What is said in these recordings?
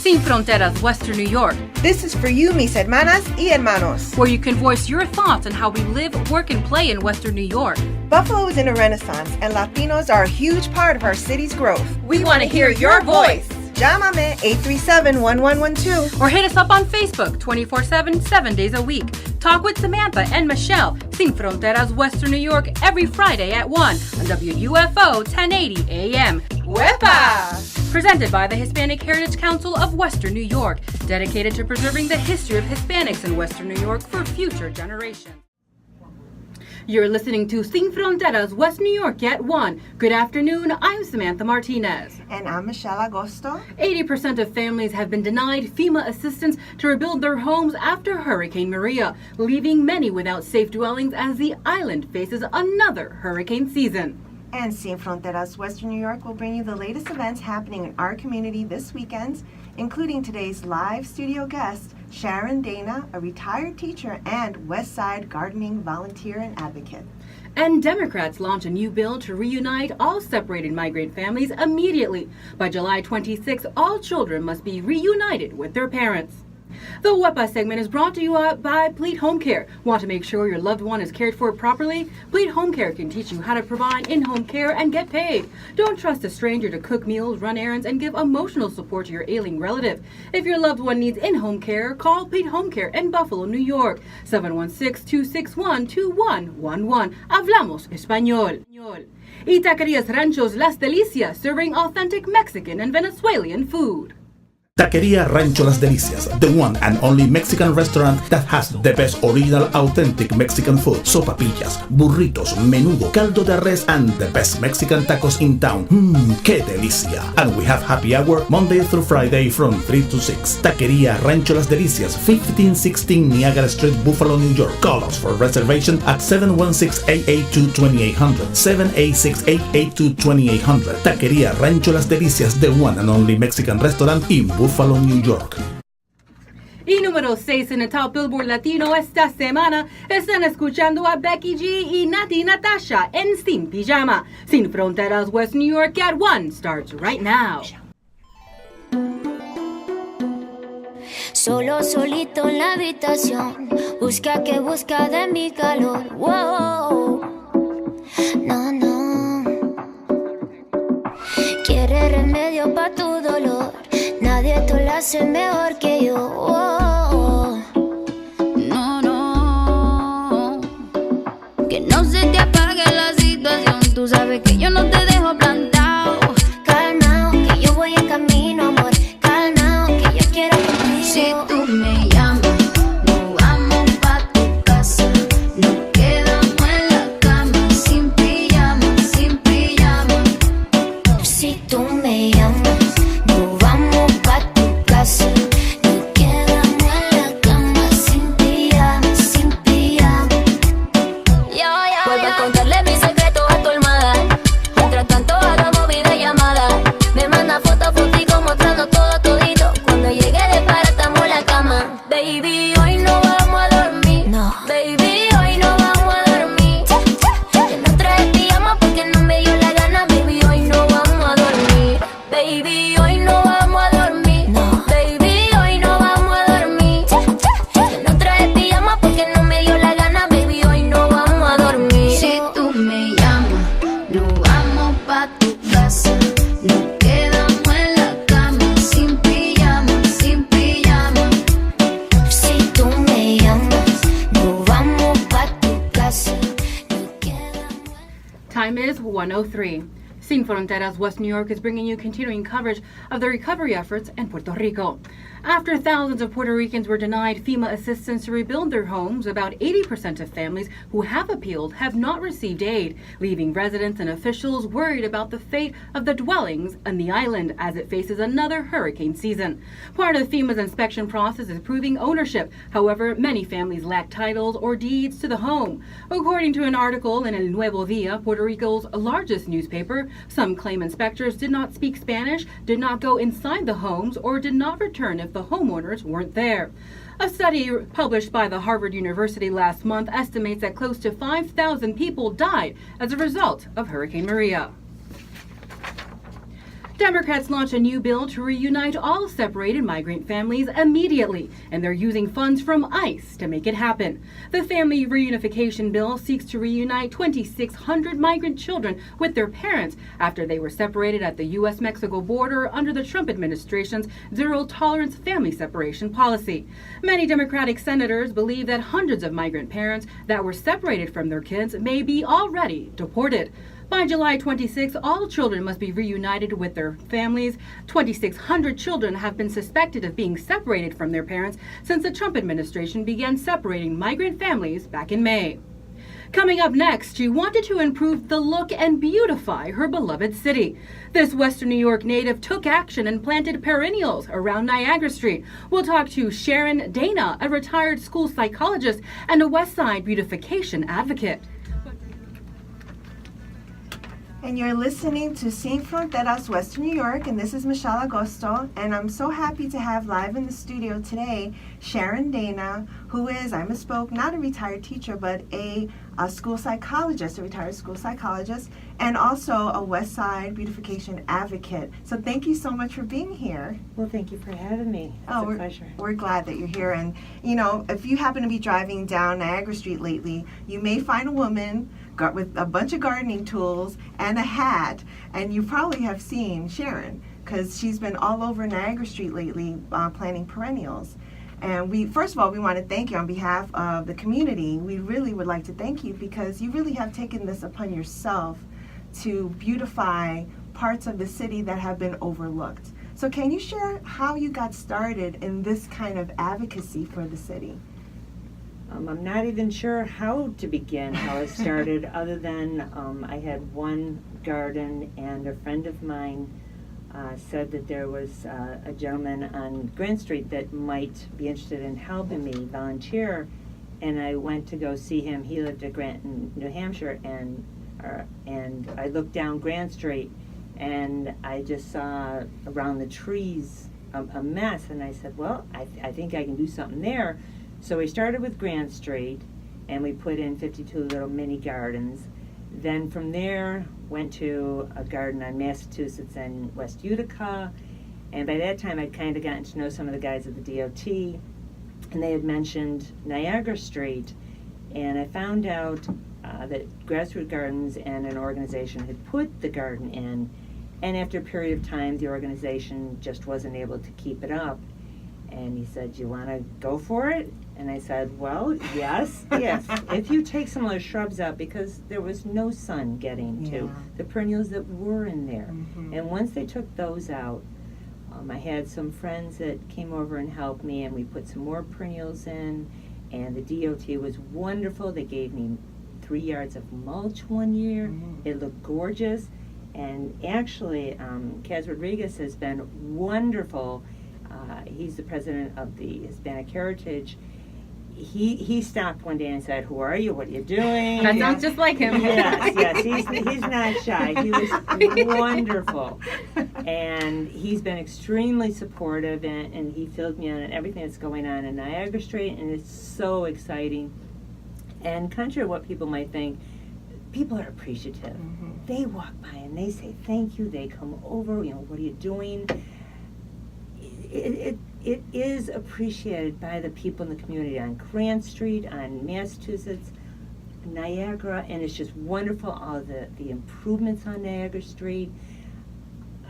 Sin Fronteras, Western New York. This is for you, mis hermanas y hermanos. Where you can voice your thoughts on how we live, work, and play in Western New York. Buffalo is in a renaissance, and Latinos are a huge part of our city's growth. We want to hear your voice. Llámame 837-1112. Or hit us up on Facebook 24/7, 7 days a week. Talk with Samantha and Michelle, Sin Fronteras, Western New York, every Friday at 1 on WUFO 1080 AM. Huepa! Presented by the Hispanic Heritage Council of Western New York, dedicated to preserving the history of Hispanics in Western New York for future generations. You're listening to Sin Fronteras, West New York at 1. Good afternoon, I'm Samantha Martinez. And I'm Michelle Agosto. 80% of families have been denied FEMA assistance to rebuild their homes after Hurricane Maria, leaving many without safe dwellings as the island faces another hurricane season. And Sin Fronteras, Western New York will bring you the latest events happening in our community this weekend, including today's live studio guest, Sharon Danna, a retired teacher and West Side gardening volunteer and advocate. And Democrats launch a new bill to reunite all separated migrant families immediately. By July 26, all children must be reunited with their parents. The WEPA segment is brought to you by Pleat Home Care. Want to make sure your loved one is cared for properly? Pleat Home Care can teach you how to provide in-home care and get paid. Don't trust a stranger to cook meals, run errands, and give emotional support to your ailing relative. If your loved one needs in-home care, call Pleat Home Care in Buffalo, New York, 716-261-2111. Hablamos Español. Y Taquerías Ranchos Las Delicias, serving authentic Mexican and Venezuelan food. Taqueria Rancho Las Delicias, the one and only Mexican restaurant that has the best original authentic Mexican food. Sopapillas, burritos, menudo, caldo de res, and the best Mexican tacos in town. ¡Qué delicia! And we have happy hour Monday through Friday from 3 to 6. Taqueria Rancho Las Delicias, 1516 Niagara Street, Buffalo, New York. Call us for reservation at 716-882-2800. 786-882-2800. Taqueria Rancho Las Delicias, the one and only Mexican restaurant in Buffalo, New York. Y número 6 en el Top Billboard Latino esta semana están escuchando a Becky G y Nati Natasha en Sin Pijama. Sin Fronteras, West New York at 1 starts right now. Solo solito en la habitación, busca que busca de mi calor. Wow. No, no. Quiere remedio pa' tu dolor. Nadie te lo hace mejor que yo. Oh, no, no. Que no se te apague la situación. Tú sabes que yo no te dejo plantado. Calmao, que yo voy en camino, amor. Calmao, que yo quiero contigo. Si tú me llamas, nos vamos pa' tu casa. Nos quedamos en la cama, sin pijama, sin pijama. Si tú me llamas, Time is 1:03. Sin Fronteras, West New York is bringing you continuing coverage of the recovery efforts in Puerto Rico. After thousands of Puerto Ricans were denied FEMA assistance to rebuild their homes, about 80% of families who have appealed have not received aid, leaving residents and officials worried about the fate of the dwellings on the island as it faces another hurricane season. Part of FEMA's inspection process is proving ownership. However, many families lack titles or deeds to the home. According to an article in El Nuevo Dia, Puerto Rico's largest newspaper, some claim inspectors did not speak Spanish, did not go inside the homes, or did not return if the homeowners weren't there. A study published by the Harvard University last month estimates that close to 5,000 people died as a result of Hurricane Maria. Democrats launched a new bill to reunite all separated migrant families immediately, and they're using funds from ICE to make it happen. The family reunification bill seeks to reunite 2,600 migrant children with their parents after they were separated at the U.S.-Mexico border under the Trump administration's zero-tolerance family separation policy. Many Democratic senators believe that hundreds of migrant parents that were separated from their kids may be already deported. By July 26, all children must be reunited with their families. 2,600 children have been suspected of being separated from their parents since the Trump administration began separating migrant families back in May. Coming up next, she wanted to improve the look and beautify her beloved city. This Western New York native took action and planted perennials around Niagara Street. We'll talk to Sharon Danna, a retired school psychologist and a West Side beautification advocate. And you're listening to Sin Fronteras, Western New York, and this is Michelle Agosto, and I'm so happy to have live in the studio today Sharon Danna, who is, I misspoke, not a retired teacher, but a school psychologist, a retired school psychologist, and also a West Side beautification advocate. So thank you so much for being here. Well, thank you for having me. It's a pleasure. We're glad that you're here. And, you know, if you happen to be driving down Niagara Street lately, you may find a woman with a bunch of gardening tools and a hat, and you probably have seen Sharon because she's been all over Niagara Street lately planting perennials. And first of all, we want to thank you on behalf of the community. We really would like to thank you because you really have taken this upon yourself to beautify parts of the city that have been overlooked. So can you share how you got started in this kind of advocacy for the city? I'm not even sure how to begin, how it started, other than I had one garden, and a friend of mine said that there was a gentleman on Grand Street that might be interested in helping me volunteer, and I went to go see him. He lived at Granton, New Hampshire, and I looked down Grand Street, and I just saw around the trees a mess, and I said, well, I think I can do something there. So we started with Grand Street, and we put in 52 little mini gardens. Then from there, went to a garden on Massachusetts and West Utica, and by that time I'd kind of gotten to know some of the guys at the DOT, and they had mentioned Niagara Street, and I found out that Grassroots Gardens and an organization had put the garden in, and after a period of time, the organization just wasn't able to keep it up. And he said, "You want to go for it?" And I said, "Well, yes, if you take some of those shrubs out, because there was no sun getting to the perennials that were in there." Mm-hmm. And once they took those out, I had some friends that came over and helped me, and we put some more perennials in, and the DOT was wonderful. They gave me 3 yards of mulch one year. Mm-hmm. It looked gorgeous. And actually, Kaz Rodriguez has been wonderful. He's the president of the Hispanic Heritage. He stopped one day and said, "Who are you? What are you doing?" That sounds just like him. Yes, he's not shy. He was wonderful. And he's been extremely supportive, and he filled me on everything that's going on in Niagara Street, and it's so exciting. And contrary to what people might think, people are appreciative. Mm-hmm. They walk by and they say thank you. They come over, what are you doing? It is appreciated by the people in the community on Grand Street, on Massachusetts, Niagara, and it's just wonderful, all the improvements on Niagara Street.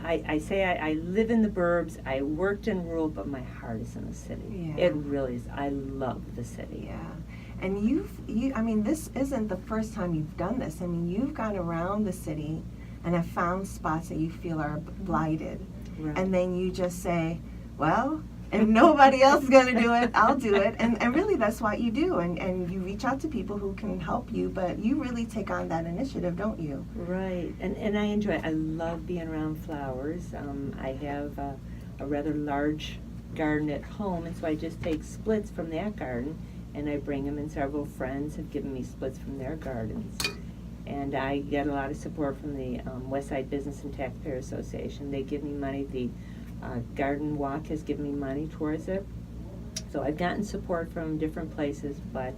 I say I live in the burbs, I worked in rural, but my heart is in the city. Yeah. It really is. I love the city. Yeah. And this isn't the first time you've done this. I mean, you've gone around the city and have found spots that you feel are blighted. Right. And then you just say, well, if nobody else is going to do it, I'll do it. And really, that's what you do. And you reach out to people who can help you, but you really take on that initiative, don't you? Right. And I enjoy it. I love being around flowers. I have a rather large garden at home, and so I just take splits from that garden, and I bring them, and several friends have given me splits from their gardens. And I get a lot of support from the West Side Business and Taxpayer Association. They give me money. The Garden Walk has given me money towards it. So I've gotten support from different places, but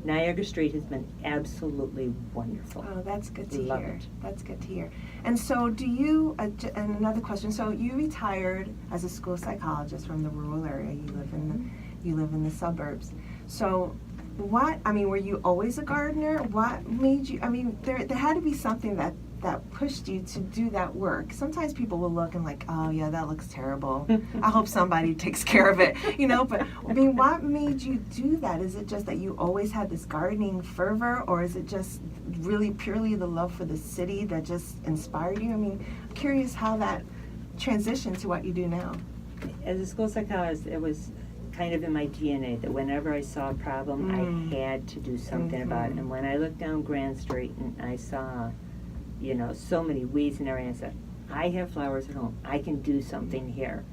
Niagara Street has been absolutely wonderful. Oh, that's good to Love hear. it. That's good to hear. And so do you, and another question, so you retired as a school psychologist from the rural area. You live in the suburbs. So were you always a gardener? What made you, there had to be something that pushed you to do that work. Sometimes people will look and like, oh yeah, that looks terrible. I hope somebody takes care of it, but what made you do that? Is it just that you always had this gardening fervor, or is it just really purely the love for the city that just inspired you? I'm curious how that transitioned to what you do now. As a school psychologist, it was kind of in my DNA that whenever I saw a problem, I had to do something about it. And when I looked down Grand Street and I saw so many weeds and everything, I said, I have flowers at home. I can do something here.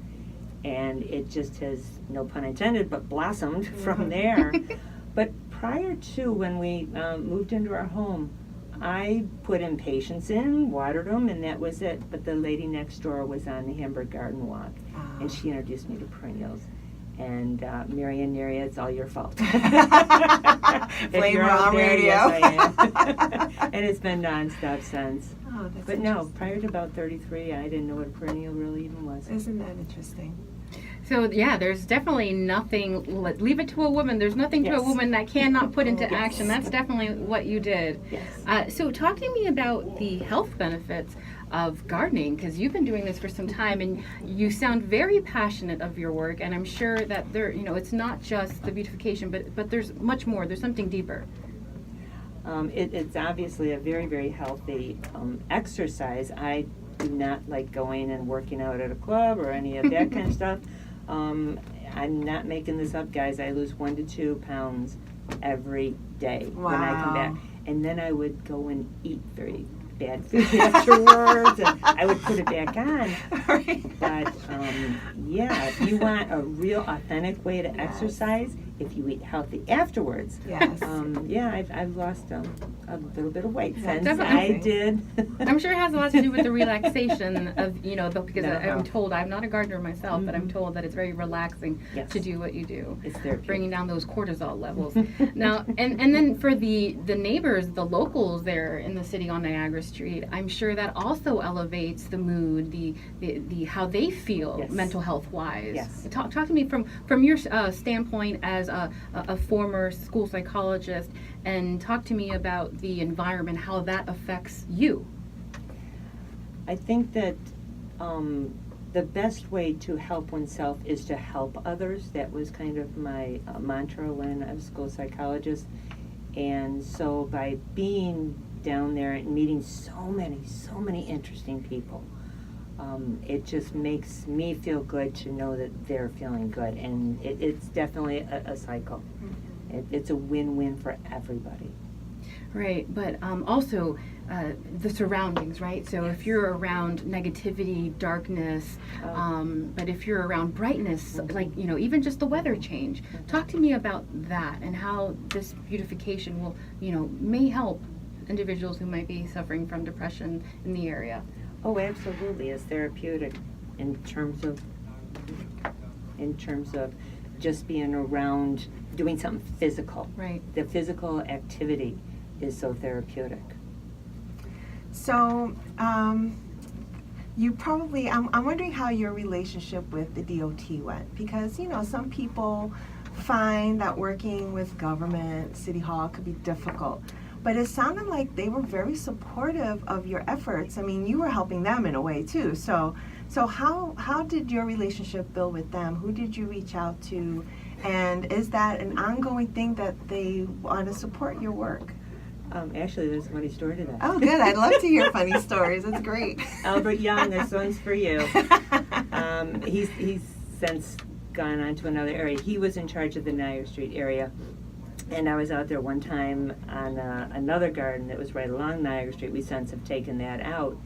And it just has, no pun intended, but blossomed from there. But prior to when we moved into our home, I put impatiens in, watered them, and that was it. But the lady next door was on the Hamburg Garden Walk, and she introduced me to perennials. And Marianne Neria, it's all your fault. Blame her on radio. Yes, I am. And it's been nonstop since. Oh, that's But no, prior to about 33, I didn't know what a perennial really even was. Isn't that interesting? So yeah, there's definitely nothing, leave it to a woman, there's nothing to a Yes. woman that cannot put into Yes. action. That's definitely what you did. Yes. So talk to me about the health benefits of gardening, because you've been doing this for some time and you sound very passionate of your work, and I'm sure that there, it's not just the beautification, but there's much more, there's something deeper. It's obviously a very, very healthy exercise. I do not like going and working out at a club or any of that kind of stuff. I'm not making this up, guys. I lose 1 to 2 pounds every day when I come back. And then I would go and eat very bad food afterwards, and I would put it back on. But yeah, if you want a real authentic way to exercise, if you eat healthy afterwards, yeah, I've lost a little bit of weight since I did. I'm sure it has a lot to do with the relaxation of, because No. I'm told, I'm not a gardener myself, but I'm told that it's very relaxing Yes. to do what you do. It's therapeutic. Bringing down those cortisol levels. Now, and then for the neighbors, the locals there in the city on Niagara Street, I'm sure that also elevates the mood, the how they feel Yes. mental health wise. Yes. Talk to me from your standpoint as a former school psychologist, and talk to me about the environment, how that affects you. I think that the best way to help oneself is to help others. That was kind of my mantra when I was a school psychologist. And so by being down there and meeting so many interesting people, it just makes me feel good to know that they're feeling good. And it's definitely a cycle. It's a win-win for everybody. Right, but also the surroundings, right? So if you're around negativity, darkness, but if you're around brightness, like, even just the weather change. Talk to me about that and how this beautification will, may help individuals who might be suffering from depression in the area. Oh, absolutely. It's therapeutic in terms of just being around, doing something physical. Right. The physical activity is so therapeutic. So, you probably, I'm wondering how your relationship with the DOT went, because, some people find that working with government, City Hall, could be difficult. But it sounded like they were very supportive of your efforts. I mean, you were helping them in a way too. So how did your relationship build with them? Who did you reach out to? And is that an ongoing thing that they want to support your work? Actually, there's a funny story to that. Oh, good. I'd love to hear funny stories. That's great. Albert Young, this one's for you. He's since gone on to another area. He was in charge of the Niagara Street area. And I was out there one time on another garden that was right along Niagara Street. We since have taken that out.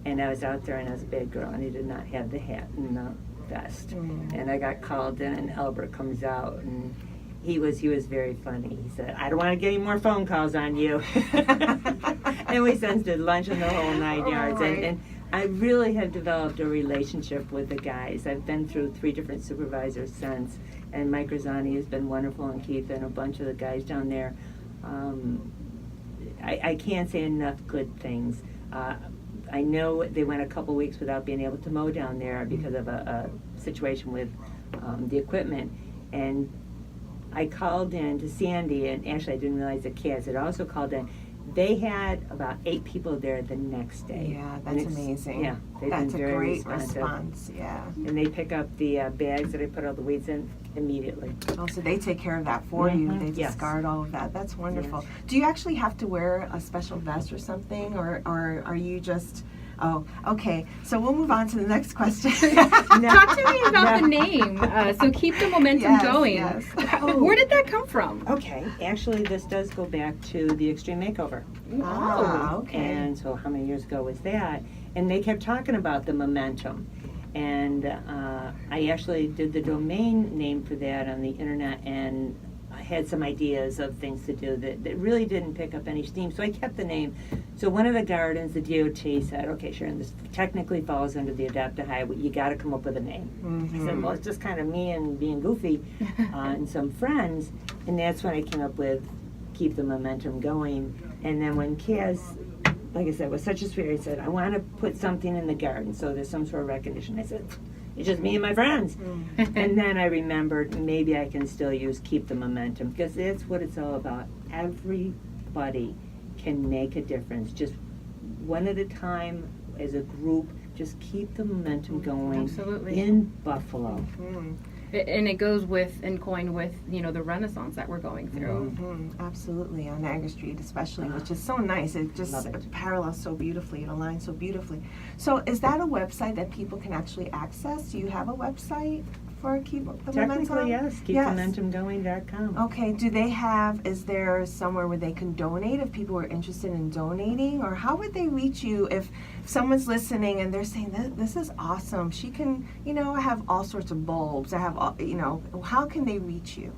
And I was out there, and I was a bad girl, and he did not have the hat and the vest. And I got called in, and Albert comes out, and he was very funny. He said, "I don't want to get any more phone calls on you." And we since did lunch in the whole 9 yards. Right. And I really have developed a relationship with the guys. I've been through 3 different supervisors since, and Mike Rosani has been wonderful, and Keith and a bunch of the guys down there. I can't say enough good things. I know they went a couple weeks without being able to mow down there because of a situation with the equipment. And I called in to Sandy, and actually I didn't realize the Cass had also called in. They had about 8 people there the next day. Yeah, that's amazing. Yeah, they've that's been a very great responsive. response. Yeah. And they pick up the bags that I put all the weeds in immediately. Oh, so they take care of that for you. They Yes. discard all of that. That's wonderful. Yes. Do you actually have to wear a special vest or something, or are you just? Oh, okay. So we'll move on to the next question. Talk to me about the name. So keep the momentum Yes, going. yes. Where did that come from? Okay, actually this does go back to the Extreme Makeover. Ah, okay. And so how many years ago was that? And they kept talking about the momentum. And I actually did the domain name for that on the internet, and I had some ideas of things to do that really didn't pick up any steam. So I kept the name. So one of the gardens, the DOT said, okay, Sharon, this technically falls under the Adapt a Highway. You got to come up with a name. I said, well, it's just kind of me and being goofy and some friends. And that's when I came up with Keep the Momentum Going. And then when Kaz, like I said, was such a spirit, he said, I want to put something in the garden so there's some sort of recognition. I said, it's just me and my friends. And then I remembered maybe I can still use Keep the Momentum, because that's what it's all about. Everybody can make a difference. Just one at a time, as a group, just keep the momentum going. Absolutely. In Buffalo. And it goes with and coin with, the Renaissance that we're going through. Absolutely, on Niagara Street especially, which is so nice. It just Love it. parallels so beautifully, it aligns so beautifully. So is that a website that people can actually access? Do you have a website for Keep the Momentum? Technically, yes. KeepTheMomentumGoing.com. Okay, is there somewhere where they can donate if people are interested in donating? Or how would they reach you if someone's listening and they're saying, this is awesome, she can, I have all sorts of bulbs, I have, how can they reach you?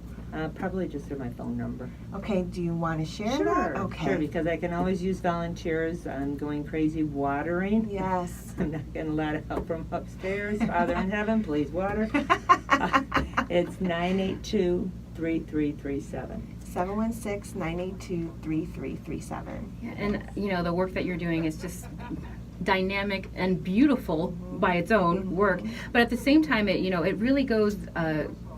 Probably just through my phone number. Okay, do you want to share Sure, that? Okay. sure, because I can always use volunteers. I'm going crazy watering. Yes. I'm not getting a lot of help from upstairs. Father in heaven, please water. It's 982-3337. 716-982-3337. Yeah, and the work that you're doing is just dynamic and beautiful by its own work, but at the same time it really goes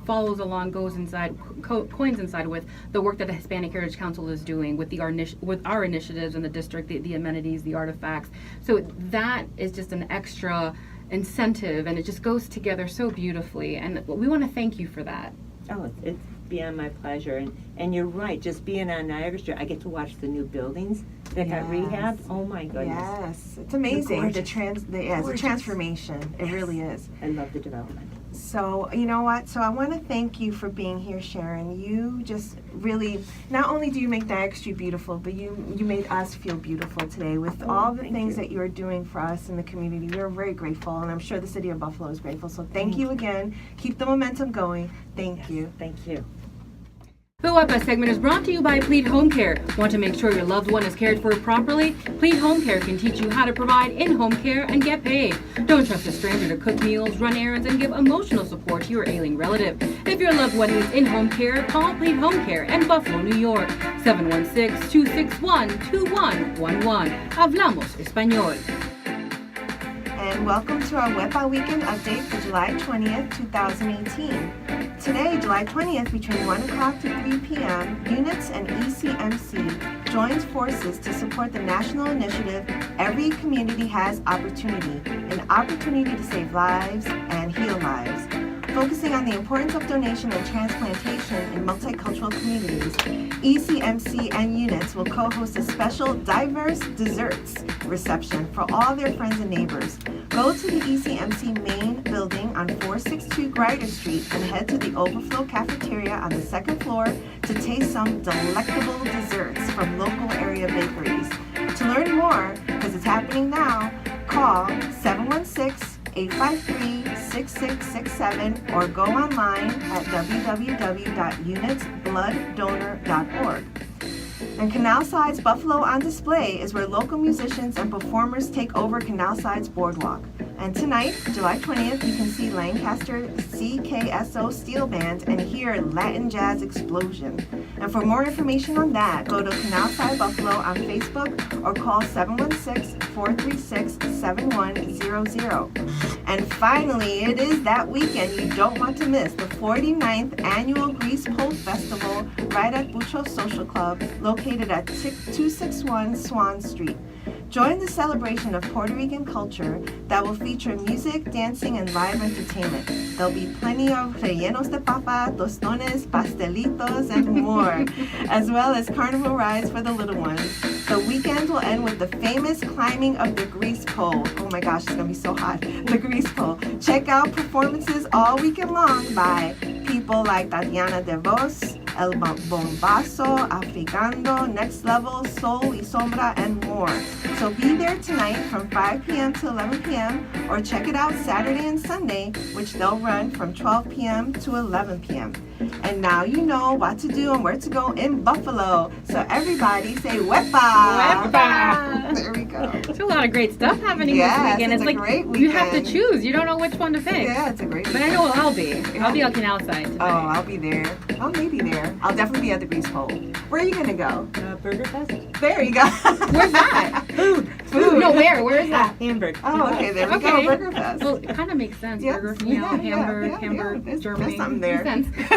follows along, coins inside with the work that the Hispanic Heritage Council is doing with our initiatives in the district, the amenities, the artifacts. So that is just an extra incentive, and it just goes together so beautifully, and we want to thank you for that. Oh, it's beyond my pleasure. And you're right, just being on Niagara Street, I get to watch the new buildings that got rehabbed. Oh my goodness. Yes, it's amazing. It's It's a transformation. It really is. I love the development. So, you know what? So I want to thank you for being here, Sharon. You just really, not only do you make Niagara Street beautiful, but you made us feel beautiful today with all the things that you're doing for us in the community. We're very grateful, and I'm sure the city of Buffalo is grateful. So thank you again. Keep the momentum going. Thank you. Thank you. The WAPA segment is brought to you by Plead Home Care. Want to make sure your loved one is cared for properly? Plead Home Care can teach you how to provide in-home care and get paid. Don't trust a stranger to cook meals, run errands, and give emotional support to your ailing relative. If your loved one needs in-home care, call Plead Home Care in Buffalo, New York. 716-261-2111. Hablamos Español. And welcome to our WEPA Weekend Update for July 20th, 2018. Today, July 20th, between 1 o'clock to 3 p.m., UNITS and ECMC joins forces to support the national initiative, Every Community Has Opportunity, an opportunity to save lives and heal lives. Focusing on the importance of donation and transplantation in multicultural communities, ECMC and UNITS will co-host a special diverse desserts reception for all their friends and neighbors. Go to the ECMC main building on 462 Grider Street and head to the Overflow Cafeteria on the second floor to taste some delectable desserts from local area bakeries. To learn more, because it's happening now, call 716-853-6667 or go online at www.unitsblooddonor.org. And Canal Side's Buffalo on Display is where local musicians and performers take over Canal Side's boardwalk. And tonight, July 20th, you can see Lancaster CKSO Steel Band and hear Latin Jazz Explosion. And for more information on that, go to Canalside Buffalo on Facebook or call 716-436-7100. And finally, it is that weekend you don't want to miss, the 49th Annual Grease Pole Festival right at Bucho Social Club, located at 261 Swan Street. Join the celebration of Puerto Rican culture that will feature music, dancing, and live entertainment. There'll be plenty of rellenos de papa, tostones, pastelitos, and more, as well as carnival rides for the little ones. The weekend will end with the famous climbing of the grease pole. Oh my gosh, it's gonna be so hot. The grease pole. Check out performances all weekend long by people like Tatiana De Vos, El Bombazo, Africando, Next Level, Soul y Sombra, and more. So be there tonight from 5 p.m. to 11 p.m. or check it out Saturday and Sunday, which they'll run from 12 p.m. to 11 p.m. And now you know what to do and where to go in Buffalo. So everybody say Wepa! Wepa! There we go. There's a lot of great stuff happening Yes, this weekend. it's a like great you have to weekend. choose. You don't know which one to pick. Yeah, it's a great But I know what I'll be. I'll be on Canal Side tonight. Oh, I'll be there. I'll maybe there. I'll definitely be at the grease pole. Where are you gonna go? Burger Fest? There you go. Where's that? Food. No, where? Where is that? Hamburg. Oh, okay, there we Okay. go. Burger Fest. Well, it kind of makes sense. Yes, Burger, yeah, Hamburg, There's Germany. something there. Makes sense.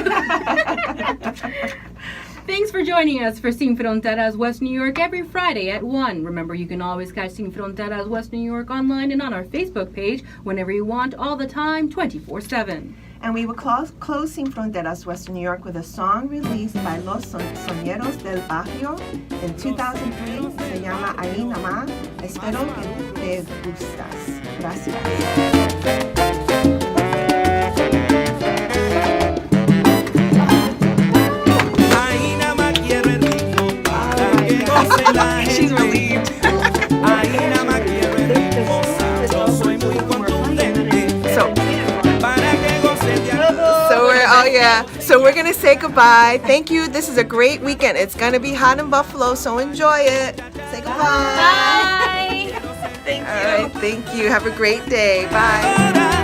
Thanks for joining us for Sin Fronteras West New York every Friday at 1. Remember, you can always catch Sin Fronteras West New York online and on our Facebook page whenever you want, all the time, 24/7. And we will close Sin Fronteras Western New York with a song released by Los Soñeros del Barrio in 2003. Se llama Ahí Namá. Espero que te gustas. Gracias. She's relieved. So we're gonna say goodbye. Thank you. This is a great weekend. It's gonna be hot in Buffalo, so enjoy it. Say goodbye. Bye. Thank you. All right, thank you. Have a great day. Bye.